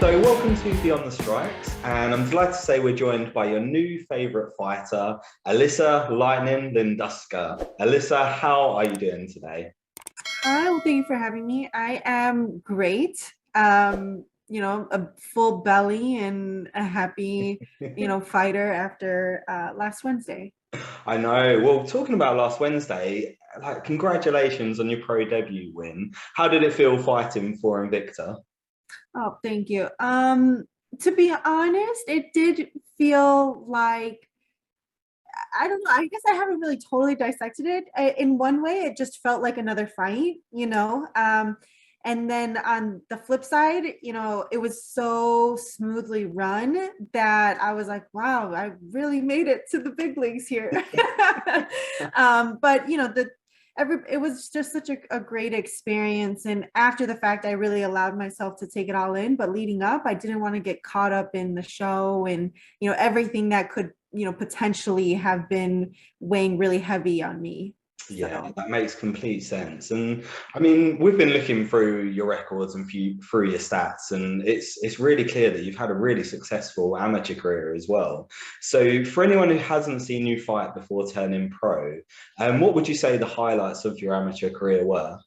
So welcome to Beyond the Strikes, and I'm delighted to say we're joined by your new favourite fighter, Alyssa Lightning Linduska. Alyssa, how are you doing today? Hi, well, thank you for having me. I am great. A full belly and a happy, fighter after last Wednesday. I know. Well, talking about last Wednesday, congratulations on your pro debut win. How did it feel fighting for Invicta? Oh, thank you. To be honest, it did feel like I don't know. I guess I haven't really totally dissected it. In one way, it just felt like another fight, and then on the flip side, it was so smoothly run that I was like, wow, I really made it to the big leagues here. But it was just such a great experience. And after the fact, I really allowed myself to take it all in. But leading up, I didn't want to get caught up in the show and everything that could potentially have been weighing really heavy on me. Yeah, So that makes complete sense. And I mean, we've been looking through your records and through your stats, and it's really clear that you've had a really successful amateur career as well. So, for anyone who hasn't seen you fight before turning pro, what would you say the highlights of your amateur career were?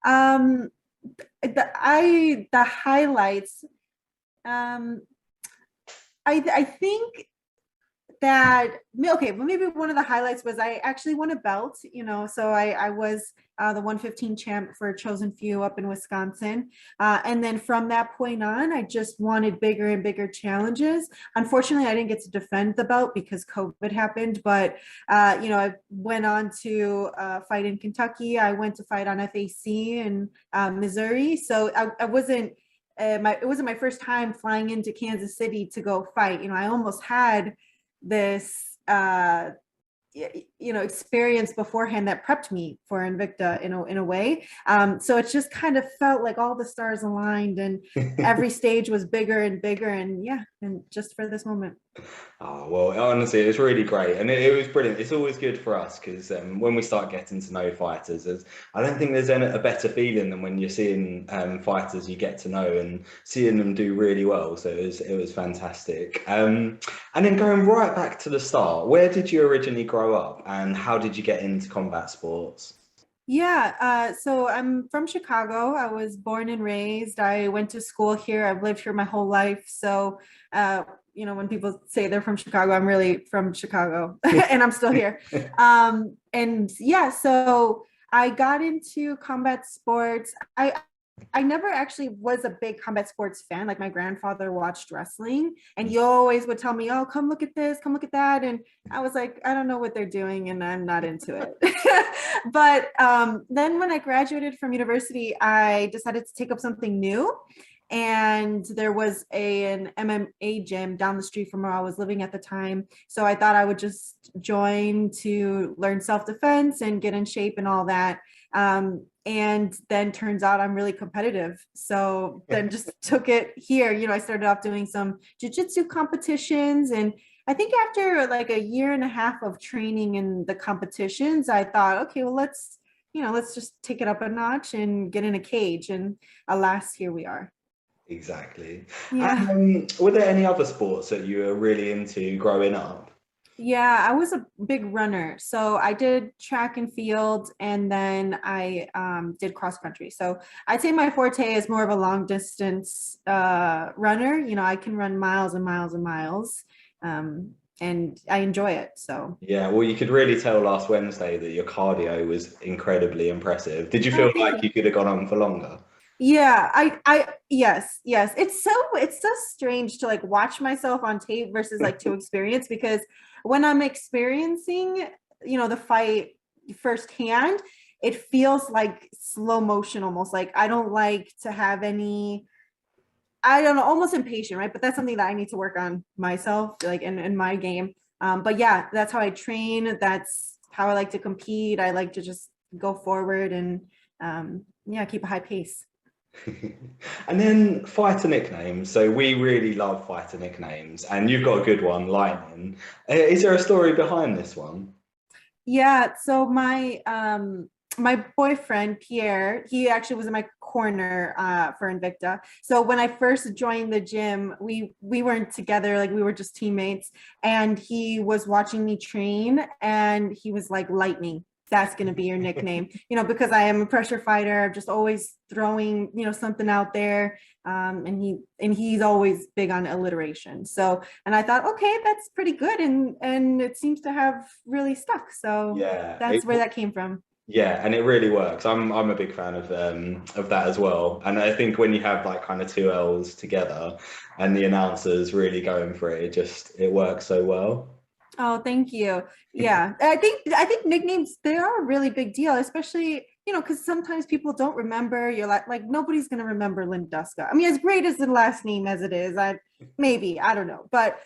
um the highlights, um I think that okay, well, maybe one of the highlights was I actually won a belt, so I was the 115 champ for Chosen Few up in Wisconsin, and then from that point on I just wanted bigger and bigger challenges. Unfortunately, I didn't get to defend the belt because COVID happened, but I went on to fight in Kentucky. I went to fight on FAC in Missouri, so I wasn't it wasn't my first time flying into Kansas City to go fight. I almost had this experience beforehand that prepped me for Invicta in a way. So it just kind of felt like all the stars aligned and every stage was bigger and bigger, and yeah, and just for this moment. Oh, well, honestly, it was really great and it was brilliant. It's always good for us because when we start getting to know fighters, I don't think there's a better feeling than when you're seeing fighters you get to know and seeing them do really well. So it was fantastic. And then going right back to the start, where did you originally grow up and how did you get into combat sports? Yeah, so I'm from Chicago. I was born and raised. I went to school here. I've lived here my whole life. So, when people say they're from Chicago, I'm really from Chicago and I'm still here. And yeah, so I got into combat sports. I never actually was a big combat sports fan. Like my grandfather watched wrestling and he always would tell me, "Oh, come look at this, come look at that." And I was like, I don't know what they're doing and I'm not into it. But then when I graduated from university, I decided to take up something new. And there was an MMA gym down the street from where I was living at the time. So I thought I would just join to learn self defense and get in shape and all that. And then turns out I'm really competitive. So then just took it here. I started off doing some jujitsu competitions, and I think after like a year and a half of training in the competitions, I thought, okay, well, let's just take it up a notch and get in a cage. And alas, here we are. Exactly. Yeah. And were there any other sports that you were really into growing up? Yeah, I was a big runner. So I did track and field, and then I did cross country. So I'd say my forte is more of a long distance runner. I can run miles and miles and miles, and I enjoy it. So, Yeah, well, you could really tell last Wednesday that your cardio was incredibly impressive. Did you oh, feel thank like you. you could have gone on for longer? Yeah, yes, yes. It's so strange to like watch myself on tape versus like to experience, because when I'm experiencing, the fight firsthand, it feels like slow motion almost. Like I don't like to have any, I don't know, almost impatient, right? But that's something that I need to work on myself, like in my game. But yeah, that's how I train. That's how I like to compete. I like to just go forward and yeah, keep a high pace. And then fighter nicknames. So we really love fighter nicknames, and you've got a good one, Lightning. Is there a story behind this one? Yeah, so my my boyfriend Pierre, he actually was in my corner for Invicta. So when I first joined the gym, we weren't together, like we were just teammates, and he was watching me train, and he was like, "Lightning, that's going to be your nickname," because I am a pressure fighter. I'm just always throwing something out there, and he's always big on alliteration. So, and I thought, okay, that's pretty good, and it seems to have really stuck. So Yeah, that's where that came from. yeah, and it really works. I'm a big fan of that as well. And I think when you have like kind of two L's together and the announcers really going for it, it works so well. Oh, thank you. Yeah, I think nicknames, they are a really big deal, especially because sometimes people don't remember. You're like nobody's gonna remember Linduska. I mean, as great as the last name as it is, I don't know, but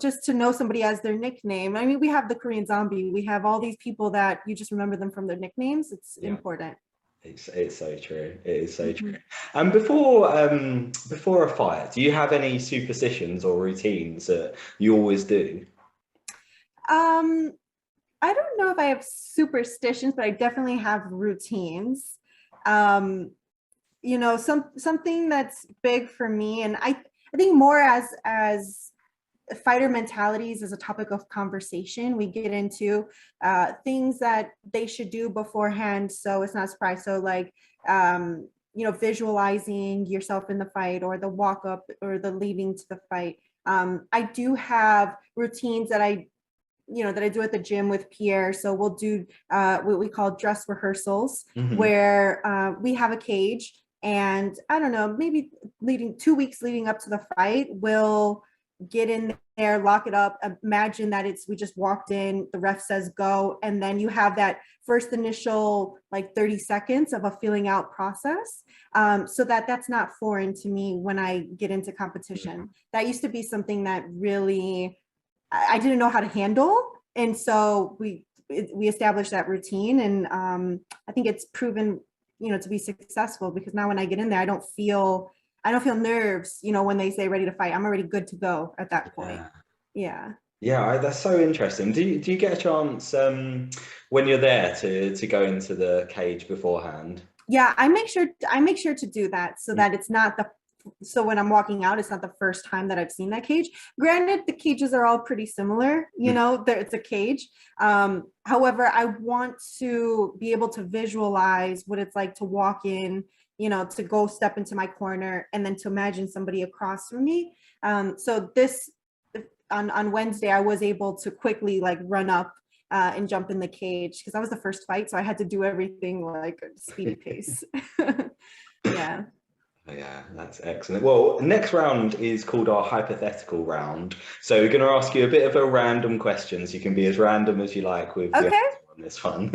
just to know somebody as their nickname. I mean, we have the Korean Zombie. We have all these people that you just remember them from their nicknames. It's Yeah. important. It's so true. It is so true. Mhm. And before a fight, do you have any superstitions or routines that you always do? Um, I don't know if I have superstitions, but I definitely have routines. Um, something that's big for me, and I think more as fighter mentalities is a topic of conversation. We get into things that they should do beforehand, so it's not a surprise. So like visualizing yourself in the fight, or the walk up, or the leading to the fight. I do have routines that I do at the gym with Pierre. So we'll do what we call dress rehearsals, Mhm. where we have a cage, and I don't know, maybe leading 2 weeks leading up to the fight, we'll get in there, lock it up, imagine that we just walked in, the ref says go, and then you have that first initial like 30 seconds of a feeling out process, so that's not foreign to me when I get into competition. That used to be something that really I didn't know how to handle. And so we established that routine, and I think it's proven, to be successful, because now when I get in there, I don't feel nerves, when they say ready to fight. I'm already good to go at that point. Yeah. Yeah. Yeah, that's so interesting. Do you get a chance when you're there to go into the cage beforehand? Yeah, I make sure to do that, so that it's not the so when I'm walking out, it's not the first time that I've seen that cage. Granted, the cages are all pretty similar, it's a cage. However, I want to be able to visualize what it's like to walk in, to go step into my corner, and then to imagine somebody across from me. So this on Wednesday, I was able to quickly like run up and jump in the cage, because that was the first fight, so I had to do everything like a speedy pace. Yeah. Yeah, that's excellent. Well, next round is called our hypothetical round. So we're going to ask you a bit of a random questions. You can be as random as you like with your Okay. answer on this one.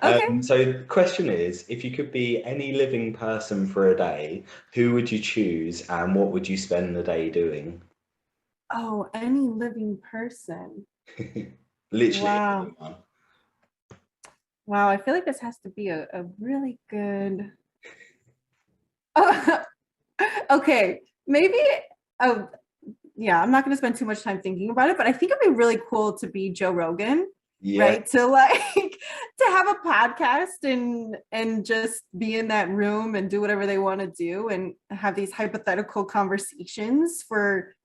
Okay. So the question is, if you could be any living person for a day, who would you choose and what would you spend the day doing? Oh, any living person. Literally Wow. anyone. Wow. I feel like this has to be a really good. Okay. Maybe. Oh, yeah. I'm not going to spend too much time thinking about it, but I think it'd be really cool to be Joe Rogan, Yeah. right? To like to have a podcast and just be in that room and do whatever they want to do, and have these hypothetical conversations for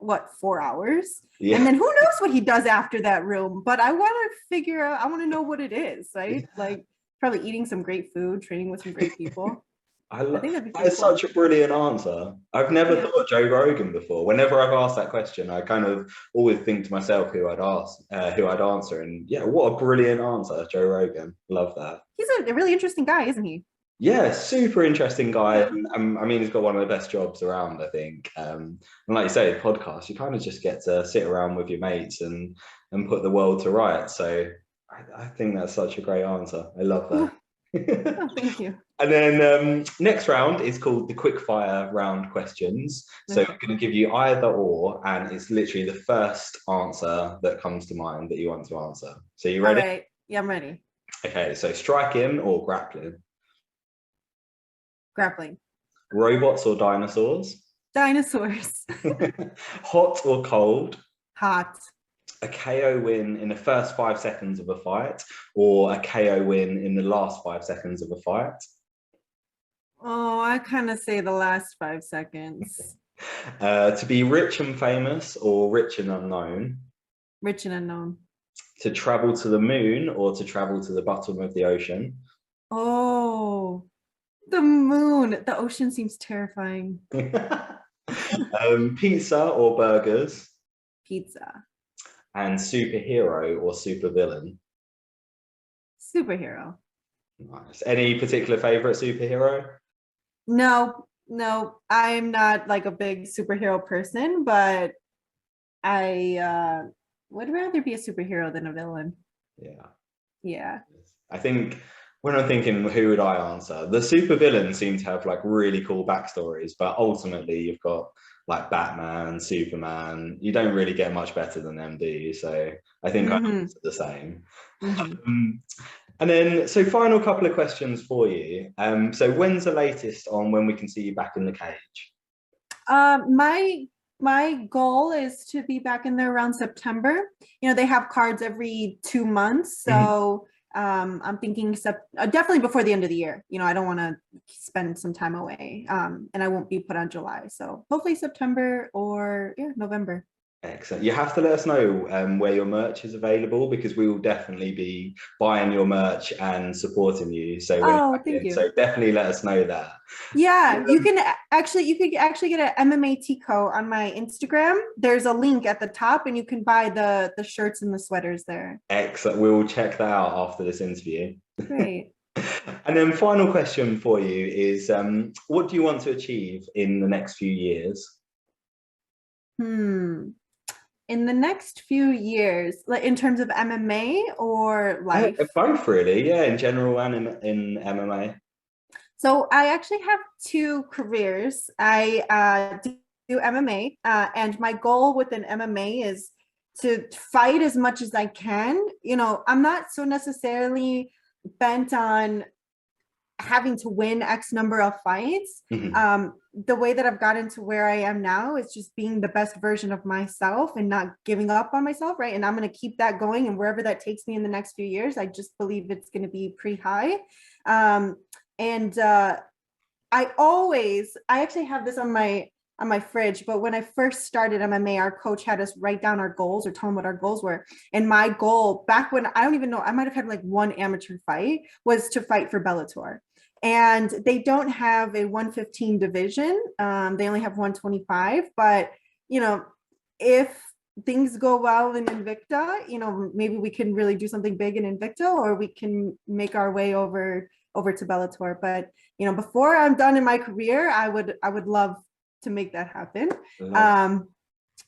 4 hours. And Yeah. then who knows what he does after that room, but I want to figure out, I want to know what it is, right? Like probably eating some great food, training with some great people. I think that'd be That pretty is cool. such a brilliant answer. I've never Yeah. thought of Joe Rogan before. Whenever I've asked that question, I kind of always think to myself who I'd answer. And yeah, what a brilliant answer, Joe Rogan. Love that. He's a really interesting guy, isn't he? Yeah, super interesting guy. Yeah. And, I mean, he's got one of the best jobs around, I think. And like you say, the podcast, you kind of just get to sit around with your mates and put the world to rights. So I think that's such a great answer. I love that. Oh, thank you. And then next round is called the Quickfire round questions. So Okay. I'm going to give you either or, and it's literally the first answer that comes to mind that you want to answer. So you All ready? right. Yeah, I'm ready. Okay, so striking or grappling? Grappling. Robots or dinosaurs? Dinosaurs. Hot or cold? Hot. a KO win in the first 5 seconds of a fight or a KO win in the last 5 seconds of a fight? Oh, I kind of say the last 5 seconds. To be rich and famous or rich and unknown? Rich and unknown. To travel to the moon or to travel to the bottom of the ocean? Oh, the moon. The ocean seems terrifying. Pizza or burgers? Pizza. And superhero or supervillain? Superhero. Nice. Any particular favorite superhero? No, no, I'm not like a big superhero person, but I would rather be a superhero than a villain. Yeah. Yeah. I think when I'm thinking who would I answer, the supervillains seem to have like really cool backstories, but ultimately you've got like Batman, Superman. You don't really get much better than them, do you? So I think I answer the same. And then, so final couple of questions for you. So when's the latest on when we can see you back in the cage? My goal is to be back in there around September. You know, they have cards every 2 months, so I'm thinking definitely before the end of the year. You know, I don't want to spend some time away, and I won't be put on July. So hopefully September or November. Excellent. You have to let us know where your merch is available because we will definitely be buying your merch and supporting you. So Thank you. So definitely let us know that. Yeah, you could actually get an MMA Tico on my Instagram. There's a link at the top, and you can buy the shirts and the sweaters there. Excellent. We will check that out after this interview. Great. And then final question for you is, what do you want to achieve in the next few years? In the next few years, like in terms of MMA or life? Both really, yeah, in general and in MMA. So I actually have two careers. I do MMA, and my goal within MMA is to fight as much as I can. You know, I'm not so necessarily bent on having to win X number of fights. The way that I've gotten to where I am now is just being the best version of myself and not giving up on myself, right? And I'm going to keep that going, and wherever that takes me in the next few years, I just believe it's going to be pretty high. I actually have this on my fridge, but when I first started MMA, our coach had us write down our goals or tell them what our goals were. And my goal back when, I don't even know, I might have had like one amateur fight, was to fight for Bellator. And they don't have a 115 division. They only have 125, but you know, if things go well in Invicta, you know, maybe we can really do something big in Invicta, or we can make our way over to Bellator. But you know, before I'm done in my career, I would love to make that happen.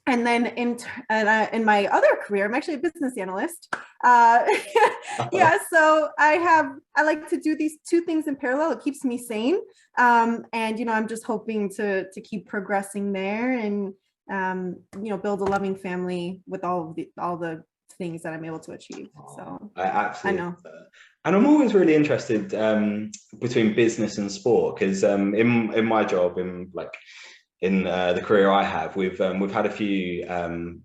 And then in my other career, I'm actually a business analyst. Yeah, so I like to do these two things in parallel. It keeps me sane. And you know, I'm just hoping to keep progressing there and you know, build a loving family with all the things that I'm able to achieve. So I absolutely, I know. And I'm always really interested between business and sport because in my job, in the career I have, we've had a few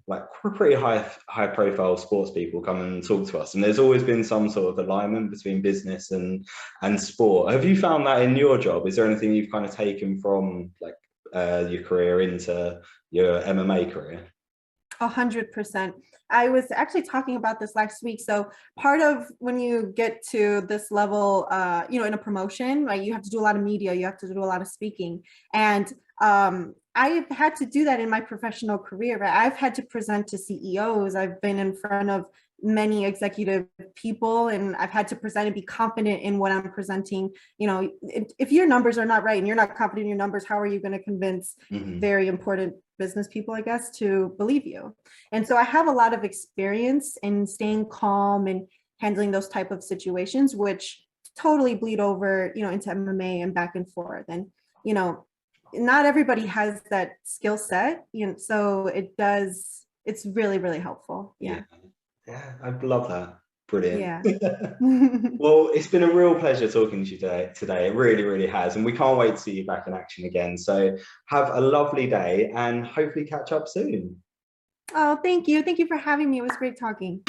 like pretty high profile sports people come and talk to us, and there's always been some sort of alignment between business and sport. Have you found that in your job? Is there anything you've kind of taken from like your career into your MMA career? 100%. I was actually talking about this last week. So part of when you get to this level, you know, in a promotion, like you have to do a lot of media, you have to do a lot of speaking. And I've had to do that in my professional career, right? I've had to present to CEOs. I've been in front of many executive people, and I've had to present and be confident in what I'm presenting. You know, if your numbers are not right and you're not confident in your numbers, how are you going to convince very important business people, I guess, to believe you? And so I have a lot of experience in staying calm and handling those type of situations, which totally bleed over, you know, into MMA and back and forth. And, you know, not everybody has that skill set, you know, so it's really, really helpful. Yeah, I love that. Brilliant. Yeah. Well, it's been a real pleasure talking to you today. It really, really has. And we can't wait to see you back in action again. So have a lovely day and hopefully catch up soon. Oh, thank you. Thank you for having me. It was great talking.